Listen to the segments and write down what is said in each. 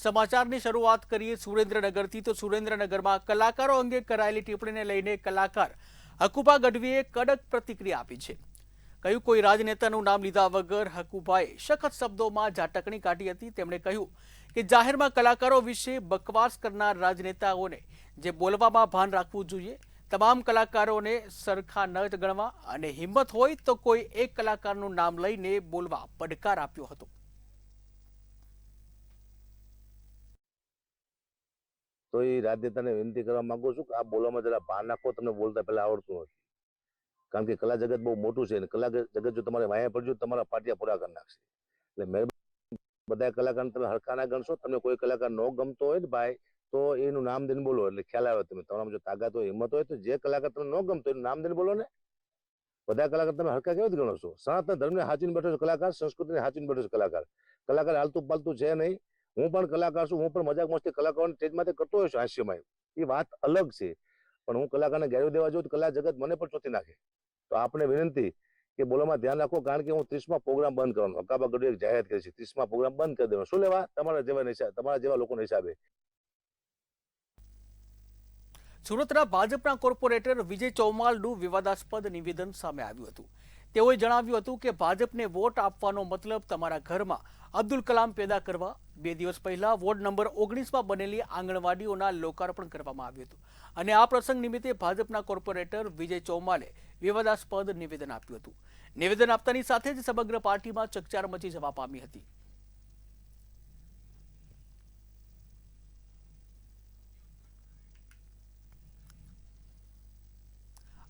સમાચારની શરૂઆત કરીએ સુરેન્દ્રનગરથી। તો સુરેન્દ્રનગરમાં કલાકારો અંગે કરાયેલી ટિપ્પણીને લઈને કલાકાર હકુભા ગઢવીએ કડક પ્રતિક્રિયા આપી છે। કહ્યું, કોઈ રાજનેતાનું નામ લીધા વગર હકુભાએ સખત શબ્દોમાં ઝાટકણી કાઢી હતી। તેમણે કહ્યું કે જાહેરમાં કલાકારો વિશે બકવાસ કરનાર રાજનેતાઓને જે બોલવામાં ભાન રાખવું જોઈએ। તમામ કલાકારોને સરખા ન ગણવા અને હિંમત હોય તો કોઈ એક કલાકારનું નામ લઈને બોલવા પડકાર આપ્યો હતો। તો એ રાજનેતાને વિનંતી કરવા માંગુ છું કે આ બોલવામાં જરા ભાન નાખો। તમને બોલતા પહેલા આવડતું નથી, કારણ કે કલા જગત બહુ મોટું છે અને કલા જગત જો તમારે વાયા પડજો તમારા પાટિયા પૂરા કરી નાખશે। એટલે મહેરબાની બધા કલાકારને તમે હરખા ના ગણશો। તમને કોઈ કલાકાર ન ગમતો હોય ને ભાઈ, તો એનું નામ દઈને બોલો, એટલે ખ્યાલ આવે। તમે તમારામાં જો તાકાત હોય, હિંમત હોય, તો જે કલાકાર તમને ન ગમતો એનું નામ દઈને બોલો ને। બધા કલાકાર તમે હરખા કેવી રીતે ગણો છો? સનાતન ધર્મને હાચવીને બેઠો છે કલાકાર, સંસ્કૃતિને હાચવીને બેઠો છે કલાકાર। કલાકાર હાલતું પાલતું છે નહીં। હું પણ કલાકાર છું, હું પણ મજાક મસ્તી કલાકારોને સ્ટેજમાંથી કરતો હોય છું હાસ્યમય, એ વાત અલગ છે। પણ હું કલાકારને ગેરવી દેવા જાઉં તો કલા જગત મને પણ ચોથી નાખે। તો આપણે વિનંતી કે બોલવામાં ધ્યાન રાખો, કારણ કે હું 30મા પ્રોગ્રામ બંધ કરવાનો હકુભા ગઢવીએ જાહેરાત કરી છે। 30મા પ્રોગ્રામ બંધ કરી દેવાનો। શું લેવા તમારા જેવા લોકોના હિસાબે। સુરતના ભાજપના કોર્પોરેટર વિજય ચૌમાલનું વિવાદાસ્પદ નિવેદન સામે આવ્યું હતું। તેઓએ જણાવ્યું હતું કે ભાજપને વોટ આપવાનો મતલબ તમારા ઘરમાં અબ્દુલ કલામ પેદા કરવા। 2 દિવસ પહેલા વોર્ડ નંબર 19માં બનેલી આંગણવાડીઓના લોકાર્પણ કરવામાં આવ્યું હતું અને આ પ્રસંગ નિમિત્તે ભાજપના કોર્પોરેટર વિજય ચૌમાલે વિવાદાસ્પદ નિવેદન આપ્યું હતું। નિવેદન આપતાની સાથે જ સમગ્ર પાર્ટીમાં ચકચાર મચી જવા પામી હતી।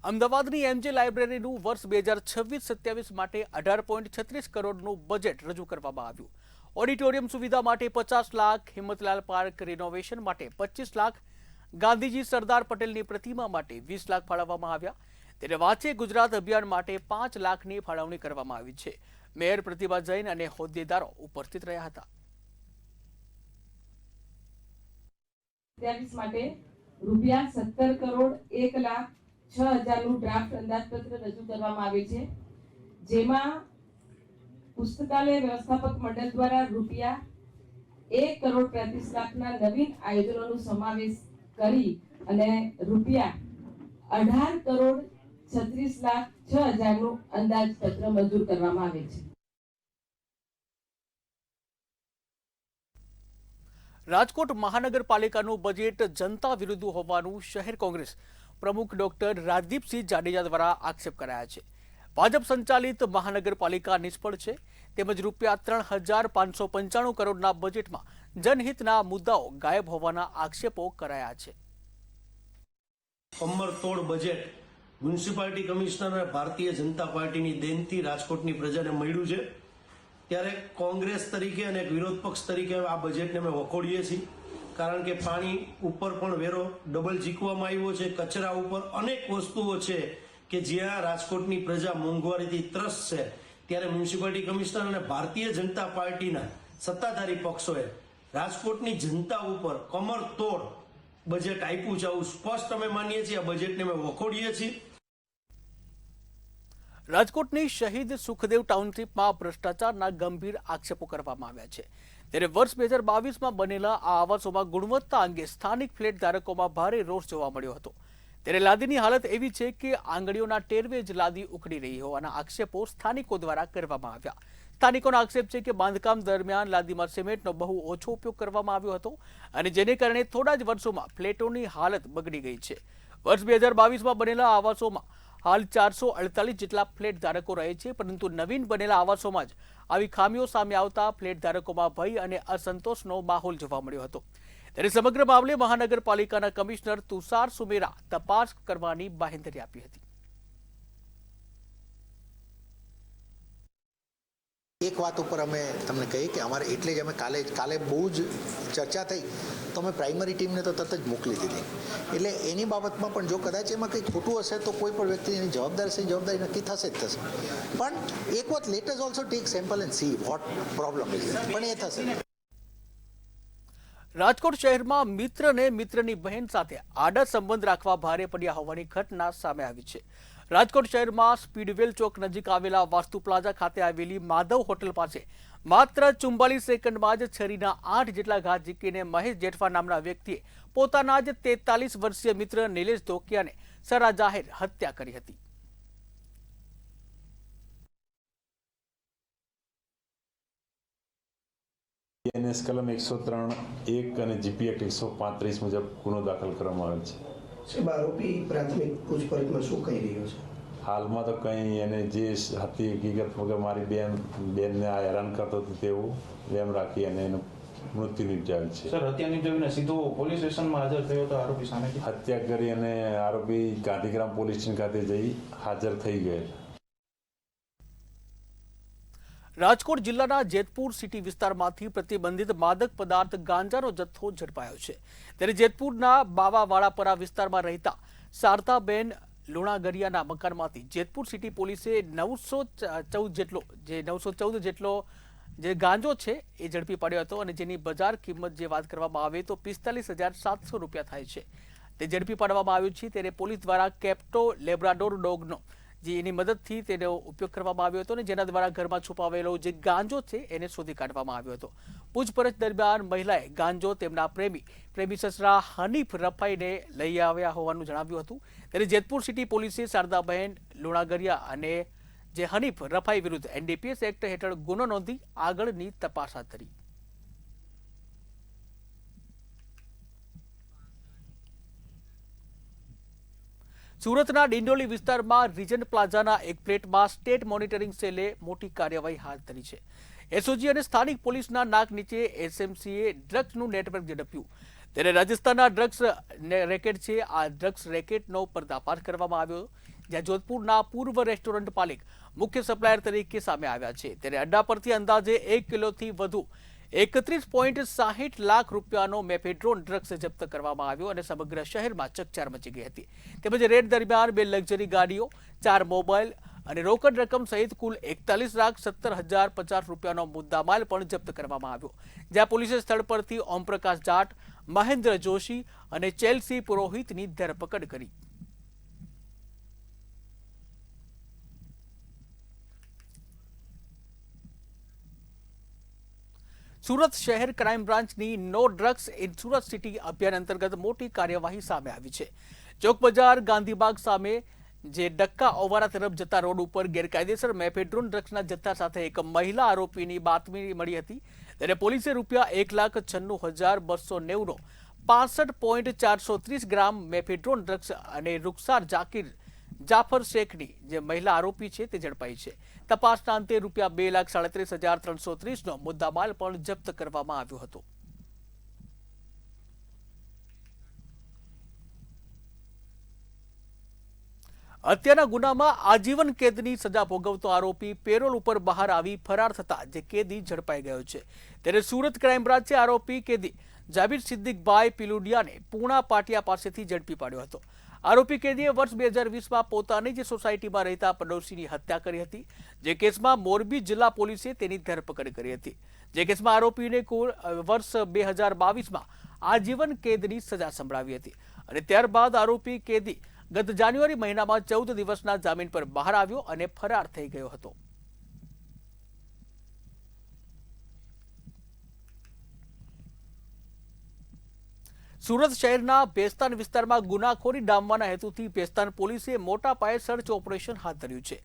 અમદાવાદની એમજે લાઇબ્રેરીનું વર્ષ 2026-27 માટે 18.36 કરોડનું બજેટ રજૂ કરવામાં આવ્યું। ઓડિટોરિયમ સુવિધા માટે 50 લાખ, હિંમતલાલ પાર્ક રિનોવેશન માટે 25 લાખ, ગાંધીજી સરદાર પટેલની પ્રતિમા માટે 20 લાખ ફાળવવામાં આવ્યા। ત્યારે વાંચે ગુજરાત અભિયાન માટે 5 લાખની ફાળવણી કરવામાં આવી છે। મેયર પ્રતિભા જૈન અને હોદ્દેદારો ઉપસ્થિત રહ્યા હતા। માટે રૂપિયા 17 કરોડ 1,06,000નું ડ્રાફ્ટ અંદાજપત્ર રજૂ કરવામાં આવે છે, જેમાં પુસ્તકાલય વ્યવસ્થાપક મંડળ દ્વારા રૂપિયા 1 કરોડ 35 લાખના નવીન આયોજનોનો સમાવેશ કરી અને રૂપિયા 18 કરોડ 36,06,000નું અંદાજપત્ર મંજૂર કરવામાં આવે છે। રાજકોટ મહાનગરપાલિકાનું બજેટ જનતા વિરુદ્ધ હોવાનું શહેર કોંગ્રેસ પ્રમુખ ડોક્ટર રાજદીપસિંહ જાડેજા દ્વારા આક્ષેપ કરાયા છે। ભાજપ સંચાલિત મહાનગરપાલિકા નિષ્ફળ છે, તેમજ રૂપિયા 3,595 કરોડના બજેટમાં જનહિતના મુદ્દાઓ ગાયબ હોવાના આક્ષેપો કરાયા છે। કમરતોડ બજેટ મ્યુનિસિપાલિટી કમિશનર અને ભારતીય જનતા પાર્ટીની દેનથી રાજકોટની પ્રજાને મળ્યું છે, ત્યારે કોંગ્રેસ તરીકે અને વિરોધ પક્ષ તરીકે આ બજેટને અમે વખોડીએ છીએ, કારણ કે પાણી ઉપર પણ વેરો ડબલ ઝીકવામાં આવ્યો છે। કચરા ઉપર અનેક વસ્તુઓ છે કે જ્યાં રાજકોટની પ્રજા મોંઘવારીથી ત્રસ્ત છે, ત્યારે મ્યુનિસિપાલિટી કમિશનર અને ભારતીય જનતા પાર્ટીના સત્તાધારી પક્ષોએ રાજકોટની જનતા ઉપર કમરતોડ બજેટ આપ્યું છે, આવું સ્પષ્ટ અમે માનીએ છીએ। આ બજેટને અમે વખોડીએ છીએ। રાજકોટની શહીદ સુખદેવ ટાઉનશીપમાં ભ્રષ્ટાચારના ગંભીર આક્ષેપો કરવામાં આવ્યા છે। ત્યારે વર્ષ 2022માં બનેલા આ આવાસોમાં ગુણવત્તા અંગે સ્થાનિક ફ્લેટ ધારકોમાં ભારે રોષ જોવા મળ્યો હતો। ત્યારે લાદીની હાલત એવી છે કે આંગળીઓના ટેરવે જ લાદી ઉખડી રહી હોવાના આક્ષેપો સ્થાનિકો દ્વારા કરવામાં આવ્યા। સ્થાનિકોનો આક્ષેપ છે કે બાંધકામ દરમિયાન લાદીમાં સિમેન્ટનો બહુ ઓછો ઉપયોગ કરવામાં આવ્યો હતો અને જેને કારણે થોડા જ વર્ષોમાં ફ્લેટોની હાલત બગડી ગઈ છે। વર્ષ 2022માં બનેલા આવાસોમાં હાલ 448 જેટલા ફ્લેટ ધારકો રહે છે, પરંતુ નવીન બનેલા આવાસોમાં જ આવી ખામીઓ સામે આવતા ફ્લેટ ધારકોમાં ભય અને અસંતોષનો માહોલ જોવા મળ્યો હતો। ત્યારે સમગ્ર મામલે મહાનગરપાલિકાના કમિશનર તુષાર સુમેરા તપાસ કરવાની બાંહેધરી આપી હતી। એક વાત ઉપર અમે તમને કહીએ કે અમારે એટલે જ અમે કાલે બહુ જ ચર્ચા થઈ, તો અમે પ્રાઇમરી ટીમને તો તરત જ મોકલી દીધી। એટલે એની બાબતમાં પણ જો કદાચ એમાં કંઈ ખોટું હશે તો કોઈ પણ વ્યક્તિની જવાબદારી નક્કી થશે જ થશે। પણ એક વખત let us also tech sample and see what problem is, પણ એ થશે। રાજકોટ શહેરમાં મિત્રને મિત્રની બહેન સાથે આડા સંબંધ રાખવા ભારે પડ્યા હોવાની ઘટના સામે આવી છે। રાજકોટ શહેરમાં સ્પીડવેલ ચોક નજીક આવેલા વાસ્તુ પ્લાઝા ખાતે આવેલી માધવ હોટલ પાસે માત્ર 44 સેકન્ડમાં જ છરીના 8 જેટલા ઘા ઝીકીને મહેશ જેઠવા નામના વ્યક્તિએ પોતાના જ 43 વર્ષીય મિત્ર નિલેશ ધોકિયાને સરા જાહેર હત્યા કરી હતી. એનએસ કલમ 103(1) અને જીપી એક્ટ 135 મુજબ ગુનો દાખલ કરવામાં આવેલ છે. સાહેબ, આરોપી પ્રાથમિક પૂછપરછમાં શું કહી રહ્યો છે? હાલમાં તો કંઈ એને જે હતી હકીકત વગર મારી બેનને આ હેરાન કરતો હતો તેવું વેમ રાખી અને એનું મૃત્યુ નિપજાવેલ છે. સર, હત્યા નિપજાવીને સીધો પોલીસ સ્ટેશનમાં હાજર થયો હતો આરોપી સામે. હત્યા કરી અને આરોપી ગાંધીગ્રામ પોલીસ સ્ટેશન ખાતે જઈ હાજર થઈ ગયેલ. રાજકોટ જિલ્લાના જેતપુર સિટી વિસ્તારમાંથી પ્રતિબંધિત માદક પદાર્થ ગાંજાનો જથ્થો ઝડપાયો છે. ત્યારે જેતપુરના બાવાવાળાપરા વિસ્તારમાં રહેતા શારદાબેન લુણાગરિયાના મકાનમાંથી જેતપુર સિટી પોલીસે 914 જેટલો જે ગાંજો છે એ ઝડપી પાડ્યો હતો અને જેની બજાર કિંમત જે વાત કરવામાં આવે તો 45,700 રૂપિયા થાય છે. તે ઝડપી પાડવામાં આવ્યું છે. ત્યારે પોલીસ દ્વારા કેપ્ટો લેબ્રાડોર ડોગનો જે એની મદદથી તેનો ઉપયોગ કરવામાં આવ્યો હતો અને જેના દ્વારા ઘરમાં છુપાવેલો જે ગાંજો છે એને શોધી કાઢવામાં આવ્યો હતો. પૂછપરછ દરમિયાન મહિલાએ ગાંજો તેમના પ્રેમી સસરા હનીફ રફાઈને લઈ આવ્યા હોવાનું જણાવ્યું હતું. ત્યારે જેતપુર સિટી પોલીસે શારદાબહેન લુણાગરિયા અને જે હનીફ રફાઈ વિરુદ્ધ NDPS એક્ટ હેઠળ ગુનો નોંધી આગળની તપાસ હાથ ધરી. સુરતના ડિંડોલી વિસ્તારમાં રીજન્ટ પ્લાઝાના એક ફ્લેટમાં સ્ટેટ મોનિટરિંગ સેલે મોટી કાર્યવાહી હાથ ધરી છે. SOG અને સ્થાનિક પોલીસના નાક નીચે SMCએ ડ્રગ્સનું નેટવર્ક ઝડપ્યું. ત્યારે રાજસ્થાનના ડ્રગ્સ રેકેટ છે. આ ડ્રગ્સ રેકેટનો પર્દાફાશ કરવામાં આવ્યો, જ્યાં જોધપુરના પૂર્વ રેસ્ટોરન્ટ માલિક મુખ્ય સપ્લાયર તરીકે સામે આવ્યા છે. ત્યારે અડ્ડા પરથી અંદાજે 1 કિલોથી વધુ 31.60 લાખ રૂપિયાનો મેફેડ્રોન ડ્રગ્સ જપ્ત કરવામાં આવ્યો અને સમગ્ર શહેરમાં ચકચાર મચી ગઈ હતી. તેમજ રેડ દરમિયાન 2 લક્ઝરી ગાડીઓ, 4 મોબાઈલ અને રોકડ રકમ સહિત કુલ 41,70,050 રૂપિયાનો મુદ્દામાલ પણ જપ્ત કરવામાં આવ્યો. જ્યાં પોલીસે સ્થળ પરથી ઓમપ્રકાશ જાટ, મહેન્દ્ર જોશી અને ચેલ્સી પુરોહિતની ધરપકડ કરી. સુરત શહેર ક્રાઇમ બ્રાન્ચની no drugs in Surat city અભિયાન અંતર્ગત મોટી કાર્યવાહી સામે આવી છે. ચોક બજાર ગાંધીબાગ સામે જે ડક્કા ઓવારા તરફ જતા રોડ ઉપર ગેરકાયદેસર મેફેડ્રોન ડ્રગ્સના જથ્થા સાથે એક મહિલા આરોપીની બાતમી મળી હતી. ત્યારે પોલીસે રૂપિયા 1,96,290 નો 65.430 ગ્રામ મેફેડ્રોન ડ્રગ્સ અને રૂખસાર જાફર શેખની જે મહિલા આરોપી છે તે ઝડપાઈ છે. તપાસના અંતે રૂપિયા 2,37,330 નો મુદ્દામાલ પણ જપ્ત કરવામાં આવ્યો હતો. હત્યાના ગુનામાં આજીવન કેદની સજા ભોગવતો આરોપી પેરોલ ઉપર બહાર આવી ફરાર થતા જે કેદી ઝડપાઈ ગયો છે. ત્યારે સુરત ક્રાઇમ બ્રાન્ચે આરોપી કેદી જાબીર સિદ્દીકભાઈ પિલુડિયાને પૂણા પાટિયા પાસેથી ઝડપી પાડ્યો હતો. આરોપી કેદીએ વર્ષ 2020માં પોતાની જ સોસાયટીમાં રહેતા પડોશીની હત્યા કરી હતી. જે કેસમાં મોરબી જિલ્લા પોલીસે તેની ધરપકડ કરી હતી. જે કેસમાં આરોપીને કુલ વર્ષ 2022માં આજીવન કેદની સજા સંભળાવી હતી અને ત્યારબાદ આરોપી કેદી ગત જાન્યુઆરી મહિનામાં 14 દિવસના જામીન પર બહાર આવ્યો અને ફરાર થઈ ગયો હતો. સુરત શહેરના ભેસ્તાન વિસ્તારમાં ગુનાખોરી ડામવાના હેતુથી ભેસ્તાન પોલીસે મોટા પાયે સર્ચ ઓપરેશન હાથ ધર્યું છે.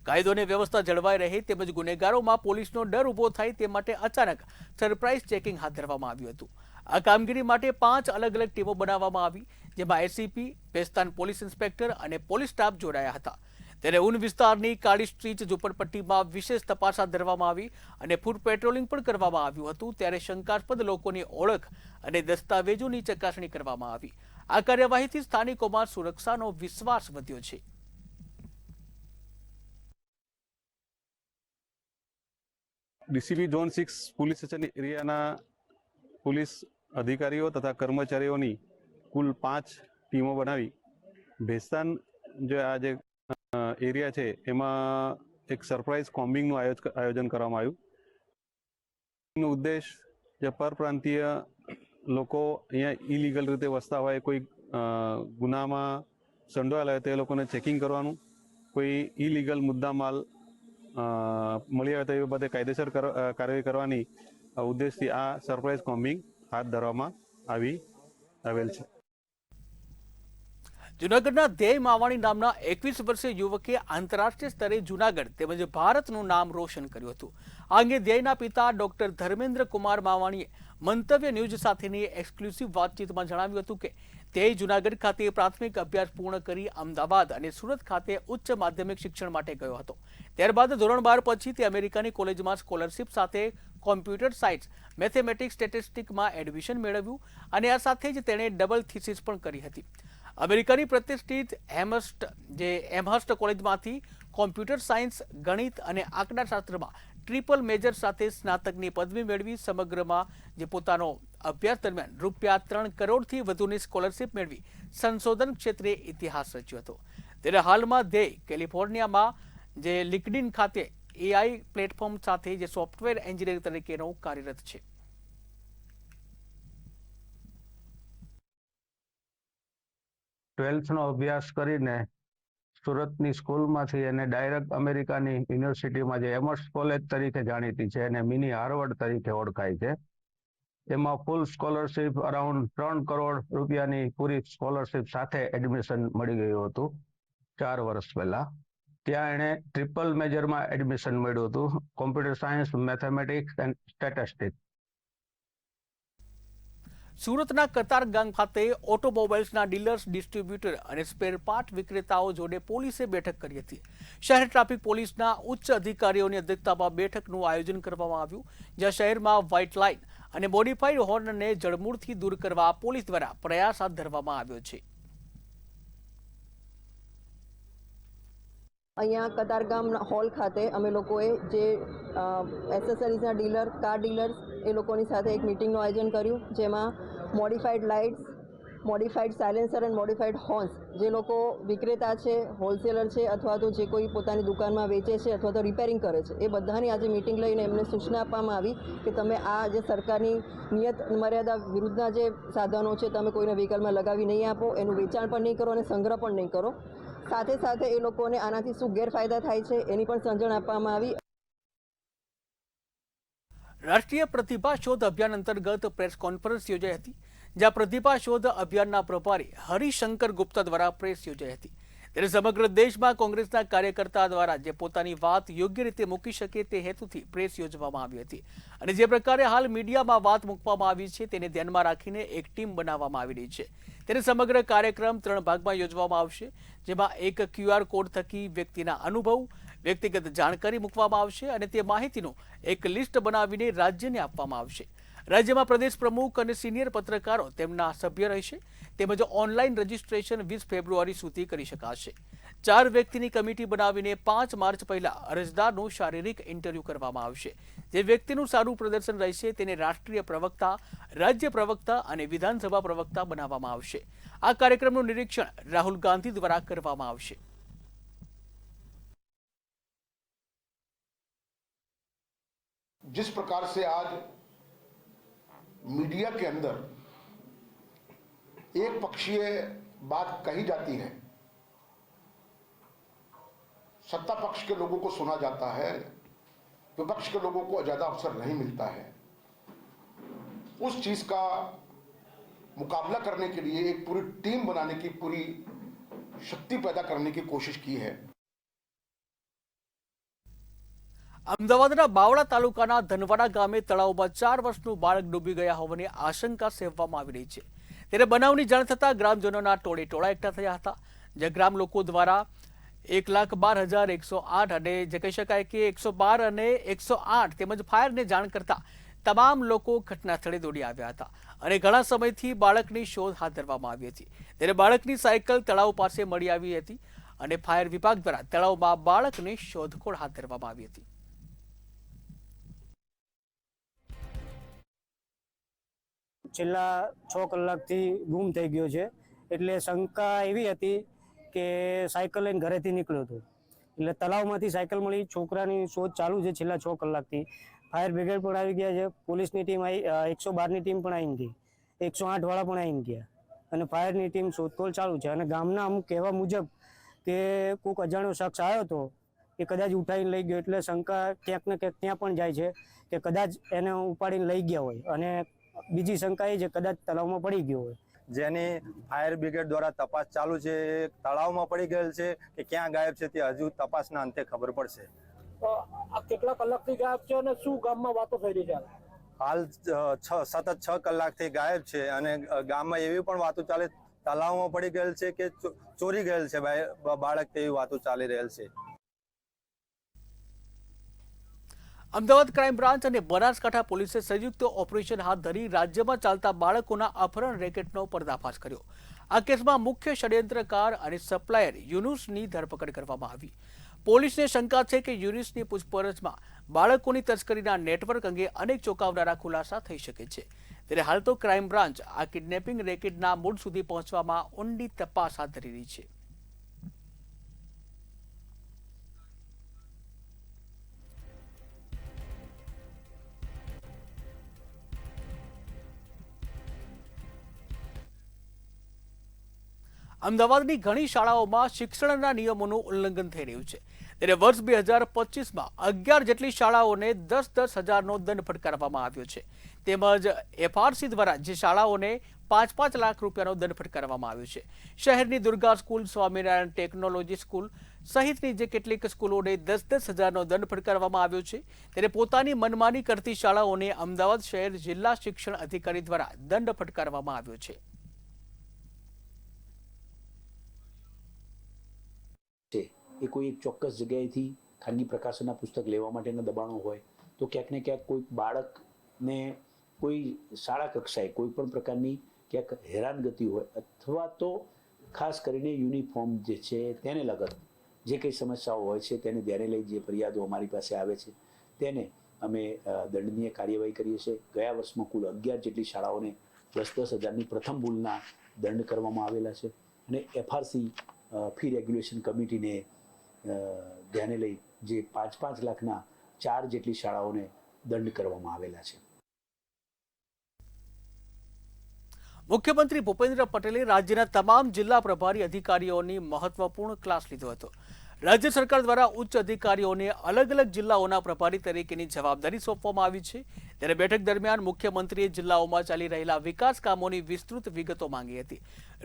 કાયદો અને વ્યવસ્થા જળવાઈ રહે તેમજ ગુનેગારોમાં પોલીસનો ડર ઉભો થાય તે માટે અચાનક સરપ્રાઇઝ ચેકિંગ હાથ ધરવામાં આવ્યું હતું. આ કામગીરી માટે 5 અલગ અલગ ટીમો બનાવવામાં આવી, જેમાં SCP, ભેસ્તાન પોલીસ ઇન્સ્પેક્ટર અને પોલીસ સ્ટાફ જોડાયા હતા. ત્યારે ઉન વિસ્તારની કાળી સ્ટ્રીટ ઝુંપડપટ્ટીમાં વિશેષ તપાસ હાથ ધરવામાં આવી અને ફૂટ પેટ્રોલિંગ પણ કરવામાં આવ્યું હતું. ત્યારે શંકાસ્પદ લોકોની ઓળખ અને દસ્તાવેજોની ચકાસણી કરવામાં આવી. આ કાર્યવાહીથી સ્થાનિકોમાં સુરક્ષાનો વિશ્વાસ વધ્યો છે. DCP ઝોન 6 પોલીસ સ્ટેશન એરિયાના પોલીસ અધિકારીઓ તથા કર્મચારીઓની કુલ 5 ટીમો બનાવી ભેસ્તાન જે આ જે એરિયા છે એમાં એક સરપ્રાઇઝ કોમ્બિંગનું આયોજન કરવામાં આવ્યું. એનો ઉદ્દેશ જે પરપ્રાંતીય લોકો અહીંયા ઇલીગલ રીતે વસતા હોય, કોઈ ગુનામાં સંડોવાયેલા હોય તે લોકોને ચેકિંગ કરવાનું કોઈ ઇલીગલ મુદ્દામાલ મળી આવે તો એ બાબતે કાયદેસર કાર્યવાહી કરવાની ઉદ્દેશથી આ સરપ્રાઇઝ કોમ્બિંગ હાથ ધરવામાં આવેલ છે. જૂનાગઢના ધ્યેય માવાણી નામના 21 વર્ષીય યુવકે આંતરરાષ્ટ્રીય સ્તરે જૂનાગઢ તેમજ ભારતનું નામ રોશન કર્યું હતું. આ અંગે ધ્યેયના પિતા ડોક્ટર ધર્મેન્દ્ર કુમાર માવાણીએ મંતવ્ય ન્યૂઝ સાથેની એક્સક્લુસિવ વાતચીતમાં જણાવ્યું હતું કે તે જૂનાગઢ ખાતે પ્રાથમિક અભ્યાસ પૂર્ણ કરી અમદાવાદ અને સુરત ખાતે ઉચ્ચ માધ્યમિક શિક્ષણ માટે ગયો હતો. ત્યારબાદ ધોરણ 12 પછી તે અમેરિકાની કોલેજમાં સ્કોલરશિપ સાથે કોમ્પ્યુટર સાયન્સ, મેથેમેટિક્સ, સ્ટેટિસ્ટિક્સમાં એડમિશન મેળવ્યું અને આ સાથે જ તેણે ડબલ થીસીસ પણ કરી હતી. અમેરિકાની પ્રતિષ્ઠિત એમહર્સ્ટ કોલેજમાંથી કોમ્પ્યુટર સાયન્સ, ગણિત અને આંકડાશાસ્ત્રમાં ટ્રિપલ મેજર સાથે સ્નાતકની પદવી મેળવી સમગ્રમાં જે પોતાનો અભ્યાસ દરમિયાન ₹3 કરોડથી વધુની સ્કોલરશિપ મેળવી સંશોધન ક્ષેત્રે ઇતિહાસ રચ્યો હતો. ત્યારે હાલમાં ધ્યેય કેલિફોર્નિયામાં જે લિંક્ડઇન ખાતે AI પ્લેટફોર્મ સાથે જે સોફ્ટવેર એન્જિનિયર તરીકેનો કાર્યરત છે. 12th નો અભ્યાસ કરીને સુરતની સ્કૂલમાંથી એને ડાયરેક્ટ અમેરિકાની યુનિવર્સિટીમાં જે એમર્સ કોલેજ તરીકે જાણીતી છે અને મિની હાર્વર્ડ તરીકે ઓળખાય છે, એમાં ફૂલ સ્કોલરશિપ અરાઉન્ડ 3 કરોડ રૂપિયાની પૂરી સ્કોલરશિપ સાથે એડમિશન મળી ગયું હતું 4 વર્ષ પહેલા. ત્યાં એણે ટ્રિપલ મેજરમાં એડમિશન મળ્યું હતું, computer science, mathematics and statistics. સુરતના કતારગામ ખાતે ઓટોમોબાઈલ્સના ડીલર્સ, ડિસ્ટ્રીબ્યુટર અને સ્પેર પાર્ટ વિક્રેતાઓ જોડે પોલીસે બેઠક કરી હતી. શહેર ટ્રાફિક પોલીસના ઉચ્ચ અધિકારીઓની અધ્યક્ષતામાં બેઠકનું આયોજન કરવામાં આવ્યું, જ્યાં શહેરમાં વ્હાઇટ લાઇન અને મોડિફાઈડ હોર્નને જડમૂળથી દૂર કરવા પોલીસ દ્વારા પ્રયાસ હાથ ધરવામાં આવ્યો છે. અહીંયા કતારગામ હોલ ખાતે અમે લોકોએ જે એસેસરીઝના ડીલર, કાર ડીલર્સ એ લોકોની સાથે એક મિટિંગનું આયોજન કર્યું, જેમાં modified lights, modified silencer and modified horns જે લોકો વિક્રેતા છે, હોલસેલર છે અથવા તો જે કોઈ પોતાની દુકાનમાં વેચે છે અથવા તો રિપેરિંગ કરે છે, એ બધાની આજે મિટિંગ લઈને એમને સૂચના આપવામાં આવી કે તમે આ જે સરકારની નિયત મર્યાદા વિરુદ્ધના જે સાધનો છે તમે કોઈને વ્હીકલમાં લગાવી નહીં આપો, એનું વેચાણ પણ નહીં કરો અને સંગ્રહ પણ નહીં કરો. સાથે સાથે એ લોકોને આનાથી શું ગેરફાયદા થાય છે એની પણ સમજણ આપવામાં આવી. રાષ્ટ્રીય પ્રતિભા શોધ અભિયાન અંતર્ગત પ્રેસ કોન્ફરન્સ યોજાઈ હતી, જ્યાં પ્રતિભા શોધ અભિયાનના પ્રભારી હરિશંકર ગુપ્તા દ્વારા પ્રેસ યોજાઈ હતી. ત્યારે સમગ્ર દેશમાં કોંગ્રેસના કાર્યકર્તા દ્વારા જે પોતાની વાત યોગ્ય રીતે મૂકી શકે તે હેતુથી પ્રેસ યોજવામાં આવી હતી અને જે પ્રકારે હાલ મીડિયામાં વાત મૂકવામાં આવી છે તેને ધ્યાનમાં રાખીને એક ટીમ બનાવવામાં આવી રહી છે. તેને સમગ્ર કાર્યક્રમ 3 ભાગમાં યોજવામાં આવશે, જેમાં એક QR કોડ થકી વ્યક્તિના અનુભવ, વ્યક્તિગત જાણકારી મૂકવામાં આવશે અને તે માહિતીનું એક લિસ્ટ બનાવીને રાજ્યને આપવામાં આવશે. રાજ્યમાં પ્રદેશ પ્રમુખ અને સિનિયર પત્રકારો તેમના સભ્ય રહેશે, તેમજ ઓનલાઈન રજીસ્ટ્રેશન 20 ફેબ્રુઆરી સુધી કરી શકાશે. 4 વ્યક્તિની કમિટી બનાવીને 5 માર્ચ પહેલા અરજદારનું શારીરિક ઇન્ટરવ્યુ કરવામાં આવશે. જે વ્યક્તિનું સારું પ્રદર્શન રહેશે તેને રાષ્ટ્રીય પ્રવક્તા, રાજ્ય પ્રવક્તા અને વિધાનસભા પ્રવક્તા બનાવવામાં આવશે. આ કાર્યક્રમનું નિરીક્ષણ રાહુલ ગાંધી દ્વારા કરવામાં આવશે. जिस प्रकार से आज मीडिया के अंदर एक पक्षीय बात कही जाती है, सत्ता पक्ष के लोगों को सुना जाता है, विपक्ष के लोगों को ज्यादा अवसर नहीं मिलता है, उस चीज का मुकाबला करने के लिए एक पूरी टीम बनाने की, पूरी शक्ति पैदा करने की कोशिश की है. અમદાવાદના બાવળા તાલુકાના ધનવાડા ગામે તળાવમાં 4 વર્ષનું બાળક ડૂબી ગયા હોવાની આશંકા સેવવામાં આવી રહી છે. ત્યારે બનાવની જાણ થતાં ગ્રામજનોના ટોળે ટોળા એકઠા થયા હતા, જે ગ્રામ લોકો દ્વારા 1,12,108 અને જે કહી શકાય કે 112 અને 108 તેમજ ફાયરને જાણ કરતા તમામ લોકો ઘટના સ્થળે દોડી આવ્યા હતા અને ઘણા સમયથી બાળકની શોધ હાથ ધરવામાં આવી હતી. ત્યારે બાળકની સાયકલ તળાવ પાસે મળી આવી હતી અને ફાયર વિભાગ દ્વારા તળાવમાં બાળકની શોધખોળ હાથ ધરવામાં આવી હતી. છેલ્લા 6 કલાકથી ગુમ થઈ ગયો છે, એટલે શંકા એવી હતી કે સાયકલ લઈને ઘરેથી નીકળ્યો હતો, એટલે તળાવમાંથી સાયકલ મળી. છોકરાની શોધ ચાલુ છે છેલ્લા 6 કલાકથી. ફાયર બ્રિગેડ પણ આવી ગયા છે, પોલીસની ટીમ આવી, 112ની ટીમ પણ આવીને ગઈ, 108 વાળા પણ આવીને ગયા અને ફાયરની ટીમ શોધખોળ ચાલુ છે. અને ગામના અમુક કહેવા મુજબ તે કોઈક અજાણ્યો શખ્સ આવ્યો હતો એ કદાચ ઉઠાવીને લઈ ગયો, એટલે શંકા ક્યાંક ને ક્યાંક ત્યાં પણ જાય છે કે કદાચ એને ઉપાડીને લઈ ગયા હોય. અને બીજી શંકા એ છે કદાચ તળાવમાં પડી ગયો હોય. જેની ફાયર બ્રિગેડ દ્વારા તપાસ ચાલુ છે. તળાવમાં પડી ગયેલ છે કે ક્યાં ગાયબ છે તે હજુ તપાસના અંતે ખબર પડશે. આ કેટલા કલાકથી ગાયબ છે અને શું ગામમાં વાતો થઈ રહી છે? હાલ સતત 6 કલાકથી ગાયબ છે અને ગામમાં એવી પણ વાતો ચાલે તળાવમાં પડી ગયેલ છે કે ચોરી ગયેલ છે બાળક, તેવી વાતો ચાલી રહેલ છે. અમદાવાદ ક્રાઇમ બ્રાન્ચ અને બનાસકાંઠા પોલીસે સંયુક્ત ઓપરેશન હાથ ધરી રાજ્યમાં ચાલતા બાળકોના અપહરણ રેકેટનો પર્દાફાશ કર્યો. આ કેસમાં મુખ્ય ષડયંત્રકાર અને સપ્લાયર યુનુસની ધરપકડ કરવામાં આવી. પોલીસને શંકા છે કે યુનુસની પૂછપરછમાં બાળકોની તસ્કરીના નેટવર્ક અંગે અનેક ચોંકાવનારા ખુલાસા થઈ શકે છે. ત્યારે હાલ તો ક્રાઇમ બ્રાન્ચ આ કિડનેપિંગ રેકેટના મૂળ સુધી પહોંચવામાં ઊંડી તપાસ હાથ ધરી રહી છે. અમદાવાદની ઘણી શાળાઓમાં શિક્ષણના નિયમોનું ઉલ્લંઘન થઈ રહ્યું છે. ત્યારે વર્ષ 2025માં 11 જેટલી શાળાઓને 10-10 હજારનો દંડ ફટકારવામાં આવ્યો છે. તેમજ એફઆરસી દ્વારા જે શાળાઓને 5-5 લાખ રૂપિયાનો દંડ ફટકારવામાં આવ્યો છે. શહેરની Durga school, Swaminarayan technology school સહિતની જે કેટલીક સ્કૂલોને 10-10 હજારનો દંડ ફટકારવામાં આવ્યો છે. ત્યારે પોતાની મનમાની કરતી શાળાઓને અમદાવાદ શહેર જિલ્લા શિક્ષણ અધિકારી દ્વારા દંડ ફટકારવામાં આવ્યો છે. એ કોઈ એક ચોક્કસ જગ્યાએથી ખાનગી પ્રકાશનના પુસ્તક લેવા માટેના દબાણો હોય તો ક્યાંક ને ક્યાંક કોઈ બાળકને કોઈ શાળા કક્ષાએ કોઈ પણ પ્રકારની ક્યાંક હેરાનગતિ હોય અથવા તો ખાસ કરીને યુનિફોર્મ જે છે તેને લગત જે કંઈ સમસ્યાઓ હોય છે તેને ધ્યાને લઈ જે ફરિયાદો અમારી પાસે આવે છે તેને અમે દંડનીય કાર્યવાહી કરીએ છીએ. ગયા વર્ષમાં કુલ 11 જેટલી શાળાઓને 10-10 હજારની પ્રથમ ભૂલના દંડ કરવામાં આવેલા છે અને એફઆરસી ફી રેગ્યુલેશન કમિટીને ધ્યાને લઈ જે 5-5 લાખના 4 જેટલી શાળાઓને દંડ કરવામાં આવેલા છે. મુખ્યમંત્રી ભૂપેન્દ્ર પટેલે રાજ્યના તમામ જિલ્લા પ્રભારી અધિકારીઓની મહત્વપૂર્ણ ક્લાસ લીધો હતો. રાજ્ય સરકાર દ્વારા ઉચ્ચ અધિકારીઓને અલગ અલગ જિલ્લાઓના પ્રભારી તરીકેની જવાબદારી સોંપવામાં આવી છે. ત્યારે બેઠક દરમિયાન મુખ્યમંત્રીએ જિલ્લાઓમાં ચાલી રહેલા વિકાસ કામોની વિસ્તૃત વિગતો માંગી હતી.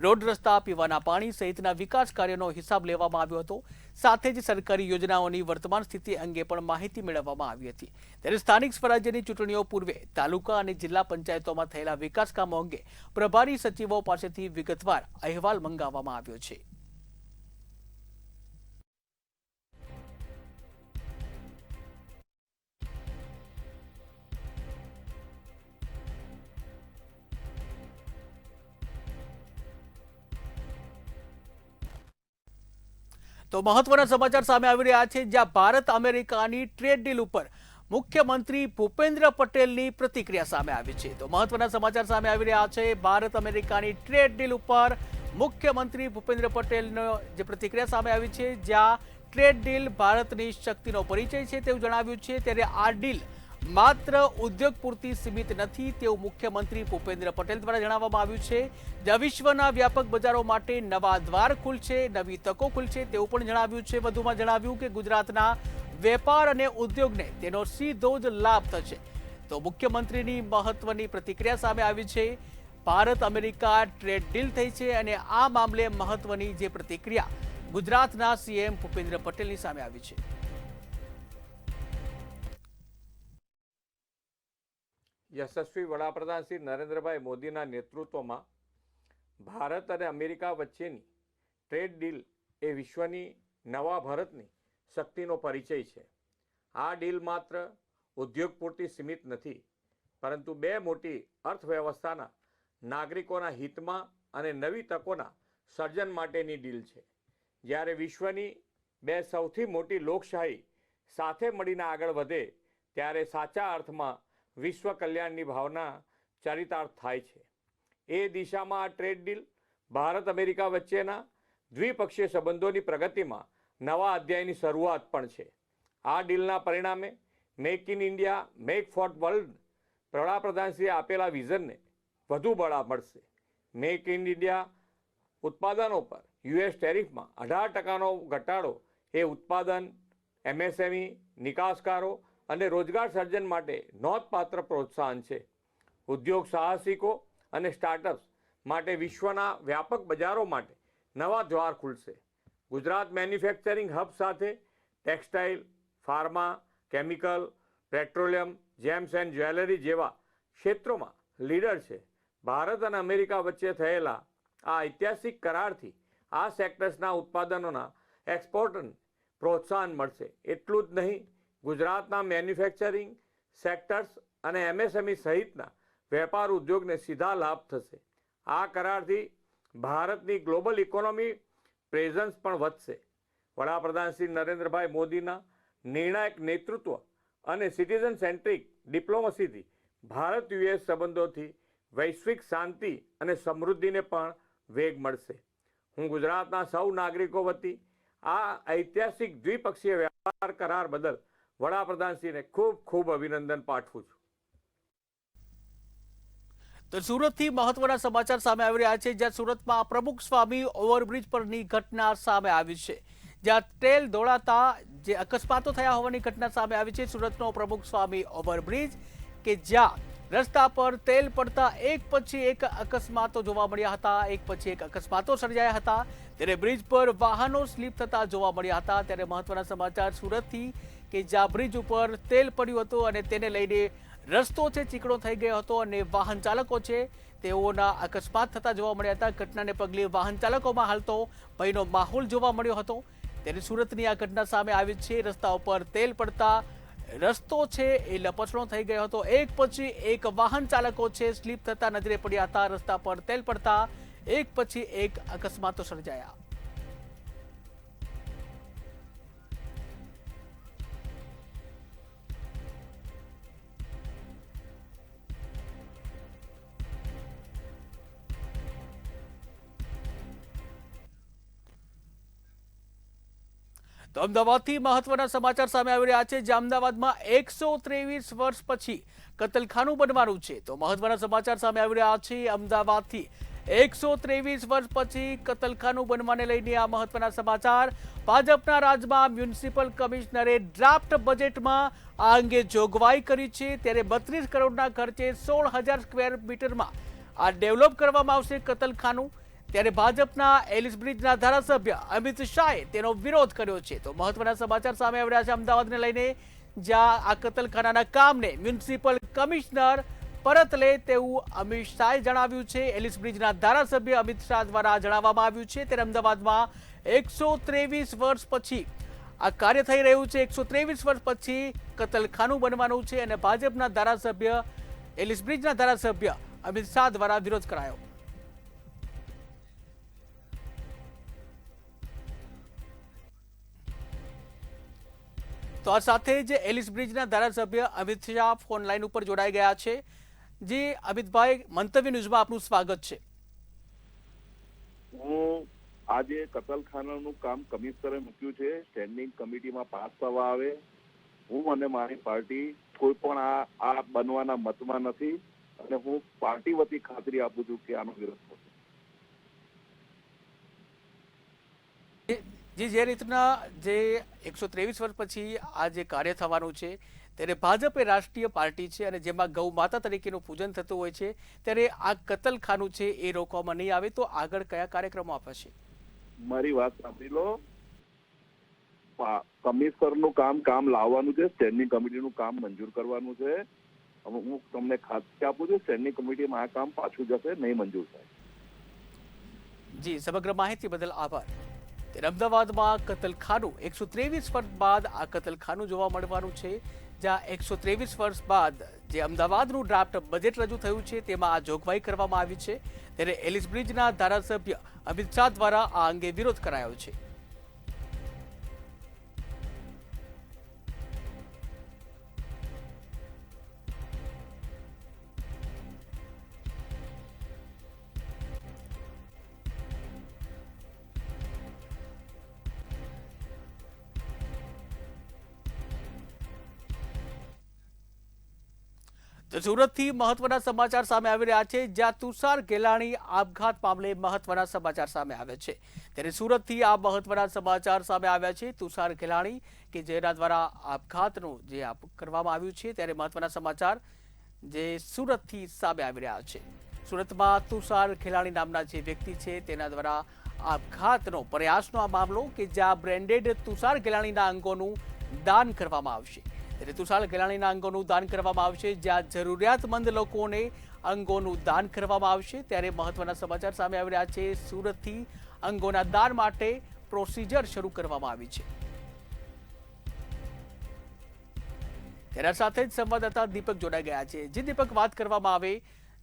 રોડ, રસ્તા, પીવાના પાણી સહિતના વિકાસ કાર્યોનો હિસાબ લેવામાં આવ્યો હતો. સાથે જ સરકારી યોજનાઓની વર્તમાન સ્થિતિ અંગે પણ માહિતી મેળવવામાં આવી હતી. ત્યારે સ્થાનિક સ્વરાજ્યની ચૂંટણીઓ પૂર્વે તાલુકા અને જિલ્લા પંચાયતોમાં થયેલા વિકાસ કામો અંગે પ્રભારી સચિવો પાસેથી વિગતવાર અહેવાલ મંગાવવામાં આવ્યો છે. તો મહત્વના સમાચાર સામે આવી રહ્યા છે, જ્યાં ભારત અમેરિકાની ટ્રેડ ડીલ ઉપર મુખ્યમંત્રી ભૂપેન્દ્ર પટેલની પ્રતિક્રિયા સામે આવી છે. તો મહત્વના સમાચાર સામે આવી રહ્યા છે, ભારત અમેરિકાની ટ્રેડ ડીલ ઉપર મુખ્યમંત્રી ભૂપેન્દ્ર પટેલનો જે પ્રતિક્રિયા સામે આવી છે, જ્યાં ટ્રેડ ડીલ ભારતની શક્તિનો પરિચય છે તેવું જણાવ્યું છે. ત્યારે આ ડીલ માત્ર ઉદ્યોગ પૂરતી સીમિત નથી તેવું મુખ્યમંત્રી ભૂપેન્દ્ર પટેલ દ્વારા જણાવવામાં આવ્યું છે. જ્યાં વિશ્વના વ્યાપક બજારો માટે નવા દ્વાર ખુલશે, નવી તકો ખુલશે તેવું પણ જણાવ્યું છે. વધુમાં જણાવ્યું કે ગુજરાતના વેપાર અને ઉદ્યોગને તેનો સીધો જ લાભ થશે. તો મુખ્યમંત્રીની મહત્વની પ્રતિક્રિયા સામે આવી છે. ભારત અમેરિકા ટ્રેડ ડીલ થઈ છે અને આ મામલે મહત્વની જે પ્રતિક્રિયા ગુજરાતના સીએમ ભૂપેન્દ્ર પટેલની સામે આવી છે. યશસ્વી વડાપ્રધાન શ્રી નરેન્દ્રભાઈ મોદીના નેતૃત્વમાં ભારત અને અમેરિકા વચ્ચેની ટ્રેડ ડીલ એ વિશ્વની નવા ભારતની શક્તિનો પરિચય છે. આ ડીલ માત્ર ઉદ્યોગ પૂરતી સીમિત નથી, પરંતુ બે મોટી અર્થવ્યવસ્થાના નાગરિકોના હિતમાં અને નવી તકોના સર્જન માટેની ડીલ છે. જ્યારે વિશ્વની બે સૌથી મોટી લોકશાહી સાથે મળીને આગળ વધે ત્યારે સાચા અર્થમાં વિશ્વ કલ્યાણની ભાવના ચરિતાર્થ થાય છે. એ દિશામાં આ ટ્રેડ ડીલ ભારત અમેરિકા વચ્ચેના દ્વિપક્ષીય સંબંધોની પ્રગતિમાં નવા અધ્યાયની શરૂઆત પણ છે. આ ડીલના પરિણામે make in India, make for world વડાપ્રધાનશ્રીએ આપેલા વિઝનને વધુ બળ મળશે. મેક ઇન ઇન્ડિયા ઉત્પાદનો પર યુએસ ટેરિફમાં 18% ઘટાડો એ ઉત્પાદન, MSME, નિકાસકારો અને રોજગાર સર્જન માટે નોંધપાત્ર પ્રોત્સાહન છે. ઉદ્યોગ સાહસિકો અને સ્ટાર્ટઅપ્સ માટે વિશ્વના વ્યાપક બજારો માટે નવા દ્વાર ખુલશે. ગુજરાત મેન્યુફેક્ચરિંગ હબ સાથે textile, pharma, chemical, petroleum, gems and jewellery જેવા ક્ષેત્રોમાં લીડર છે. ભારત અને અમેરિકા વચ્ચે થયેલા આ ઐતિહાસિક કરારથી આ સેક્ટર્સના ઉત્પાદનોના એક્સપોર્ટને પ્રોત્સાહન મળશે. એટલું જ નહીં, ગુજરાતના મેન્યુફેક્ચરિંગ સેક્ટર્સ અને MSME સહિતના વેપાર ઉદ્યોગને સીધા લાભ થશે. આ કરારથી ભારતની ગ્લોબલ ઇકોનોમી પ્રેઝન્સ પણ વધશે. વડાપ્રધાન શ્રી નરેન્દ્રભાઈ મોદીના નિર્ણાયક નેતૃત્વ અને સિટીઝન સેન્ટ્રિક ડિપ્લોમસીથી ભારત US સંબંધોથી વૈશ્વિક શાંતિ અને સમૃદ્ધિને પણ વેગ મળશે. હું ગુજરાતના સૌ નાગરિકો વતી આ ઐતિહાસિક દ્વિપક્ષીય વેપાર કરાર બદલ વડાપ્રધાનશ્રીને ખૂબ ખૂબ અભિનંદન પાઠવું છું. તો સુરતથી મહત્વના સમાચાર સામે આવી રહ્યા છે, જ્યાં સુરતમાં પ્રમુખ સ્વામી ઓવરબ્રિજ પરની ઘટના સામે આવી છે, જ્યાં ટ્રેલ દોડાતા જે અકસ્માતો થયા હોવાની ઘટના સામે આવી છે. સુરતનો પ્રમુખ સ્વામી ઓવરબ્રિજ કે જ્યાં રસ્તા પર તેલ પડતા એક પછી એક અકસ્માતો જોવા મળ્યા હતા, એક પછી એક અકસ્માતો સર્જાયા હતા. ત્યારે બ્રિજ પર વાહનો સ્લીપ થતા જોવા મળ્યા હતા. ત્યારે મહત્વના સમાચાર સુરતથી કે જ્યાં બ્રિજ ઉપર તેલ પડ્યું હતું અને તેને લઈને રસ્તો છે ચીકણો થઈ ગયો હતો અને વાહન ચાલકો છે તેઓના અકસ્માત થતા જોવા મળ્યા હતા. ઘટનાને પગલે વાહન ચાલકોમાં હાલ તો ભયનો માહોલ જોવા મળ્યો હતો. ત્યારે સુરતની આ ઘટના સામે આવી છે. રસ્તા ઉપર તેલ પડતા રસ્તો છે એ લપસણો થઈ ગયો હતો. એક પછી એક વાહન ચાલકો છે સ્લીપ થતા નજરે પડ્યા હતા. રસ્તા પર તેલ પડતા એક પછી એક અકસ્માતો સર્જાયા. તો અમદાવાદથી મહત્વના સમાચાર સામે આવી રહ્યા છે, જે અમદાવાદમાં 123 વર્ષ પછી કતલખાનું બનવાનું છે. તો મહત્વના સમાચાર સામે આવી રહ્યા છે, અમદાવાદથી 123 વર્ષ પછી કતલખાનું બનવાને લઈને આ મહત્વના સમાચાર. ભાજપના રાજમાં મ્યુનિસિપલ કમિશનરે ડ્રાફ્ટ બજેટમાં આ અંગે જોગવાઈ કરી છે. ત્યારે 32 કરોડના ખર્ચે 16,000 સ્ક્વેર મીટરમાં આ ડેવલપ કરવામાં આવશે કતલખાનું. ત્યારે ભાજપના એલિસ બ્રિજના ધારાસભ્ય અમિત શાહે તેનો વિરોધ કર્યો છે. તો મહત્વના સમાચાર સામે આવી રહ્યા છે અમદાવાદને લઈને, જ્યાં આ કતલખાનાના કામને મ્યુનિસિપલ કમિશનર પરત લે તેવું અમિત શાહે જણાવ્યું છે. એલિસ બ્રિજના ધારાસભ્ય અમિત શાહ દ્વારા જણાવવામાં આવ્યું છે. ત્યારે અમદાવાદમાં 123 વર્ષ પછી આ કાર્ય થઈ રહ્યું છે. 123 વર્ષ પછી કતલખાનું બનવાનું છે અને ભાજપના ધારાસભ્ય એલિસ બ્રિજના ધારાસભ્ય અમિત શાહ દ્વારા વિરોધ કરાયો. તો આ સાથે જ એલિસ બ્રિજના ધારાસભ્ય અમિત શાહ ફોન લાઈન ઉપર જોડાઈ ગયા છે. જી અમિતભાઈ, મંતવ્ય ન્યૂઝમાં આપનું સ્વાગત છે. હું આજે કતલખાનાનું કામ કમિશનરે મૂક્યું છે, સ્ટેન્ડિંગ કમિટીમાં પાસ થવા આવે. હું અને મારી પાર્ટી કોઈ પણ આ બનવાના મતમાં નથી અને હું પાર્ટી વતી ખાતરી આપું છું કે આનો વિરોધ થશે. જે રીતના જે 123 વર્ષ પછી આ જે કાર્ય થવાનું છે, ત્યારે ભાજપ એ રાષ્ટ્રીય પાર્ટી છે અને જેમાં ગૌ માતા તરીકેનું પૂજન થતું હોય છે, ત્યારે આ કતલખાનું છે એ રોકવામાં નહીં આવે તો આગળ કયા કાર્યક્રમો અપાશે? મારી વાત સાંભળી લો. કમિશનરનું કામ લાવવાનું છે, સ્ટેન્ડિંગ કમિટીનું કામ મંજૂર કરવાનું છે. હું તમને ખાતરી આપું છું, સ્ટેન્ડિંગ કમિટીમાં આ કામ પાછું જશે, નહીં મંજૂર થાય. જી, સમગ્ર માહિતી બદલ આભાર. અમદાવાદમાં કતલખાનું 123 વર્ષ બાદ આ કતલખાનું જોવા મળવાનું છે, જ્યાં 123 વર્ષ બાદ જે અમદાવાદનું ડ્રાફ્ટ બજેટ રજૂ થયું છે તેમાં આ જોગવાઈ કરવામાં આવી છે. ત્યારે એલિસ બ્રિજના ધારાસભ્ય અમિત શાહ દ્વારા આ અંગે વિરોધ કરાયો છે. તો સુરતથી મહત્વના સમાચાર સામે આવી રહ્યા છે, જ્યાં તુષાર ગેલાણી આપઘાત મામલે મહત્વના સમાચાર સામે આવે છે। ત્યારે સુરતથી આ મહત્વના સમાચાર સામે આવ્યા છે। તુષાર ગેલાણી કે જેના દ્વારા આપઘાતનું જે કરવામાં આવ્યું છે, ત્યારે મહત્વના સમાચાર જે સુરતથી સામે આવી રહ્યા છે। સુરતમાં તુષાર ગેલાણી નામના જે વ્યક્તિ છે તેના દ્વારા આપઘાતનો પ્રયાસનો આ મામલો કે જ્યાં બ્રેન્ડેડ તુષાર ગેલાણીના અંગોનું દાન કરવામાં આવશે। ત્યારે તુષાર ગેલાણીના અંગોનું દાન કરવામાં આવશે, જ્યાં જરૂરિયાતમંદ લોકોને અંગોનું દાન કરવામાં આવશે। ત્યારે મહત્વના સમાચાર સામે આવી રહ્યા છે। સુરતથી અંગોના દાન માટે પ્રોસિજર શરૂ કરવામાં આવી છે। તેના સાથે જ સંવાદદાતા દીપક જોડાઈ ગયા છે। જે દીપક, વાત કરવામાં આવે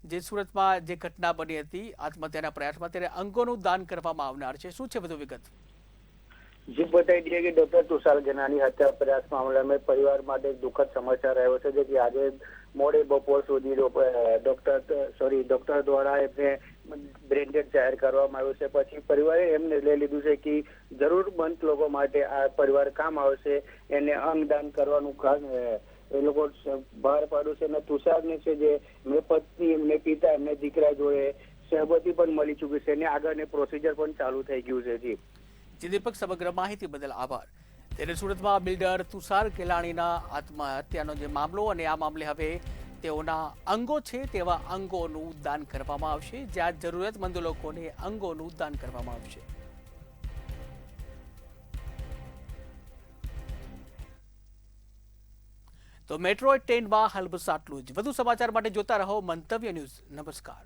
જે સુરતમાં જે ઘટના બની હતી આત્મહત્યાના પ્રયાસમાં, ત્યારે અંગોનું દાન કરવામાં આવનાર છે, શું છે વધુ વિગત? जी बताई दिए कि डॉक्टर तुषार गनानी हत्या प्रयास मामले में परिवार માટે દુઃખદ સમાચાર આવ્યો છે, જે આજે મોડે બપોર સુધી ડોક્ટર દ્વારા એમને બ્રેન્ડેડ જાહેર કરવામાં આવ્યું છે। પછી પરિવારે એમ નિર્ણય લીધું છે કે જરૂરમંદ લોકો માટે આ પરિવાર કામ આવશે, એને અંગદાન કરવાનું એ લોકો બહાર પાડ્યું છે। અને તુષારને છે જે એમને પત્ની, એમને પિતા, એમને દીકરા જોડે સહમતિ પણ મળી ચૂકી છે અને આગળની પ્રોસિજર પણ ચાલુ થઈ ગયું છે। જી દીપક, સમગ્ર માહિતી બદલ આભાર। ત્યારે સુરતમાં બિલ્ડર તુષાર ગેલાણીના આત્મહત્યાનો જે મામલો અને આ મામલે હવે તેઓના અંગો છે તેવા અંગોનું દાન કરવામાં આવશે, જ્યાં જરૂરિયાતમંદ લોકોને અંગોનું દાન કરવામાં આવશે। તો મેટ્રો 10માં હાલ બસ આટલું જ। વધુ સમાચાર માટે જોતા રહો મંતવ્ય ન્યૂઝ। નમસ્કાર।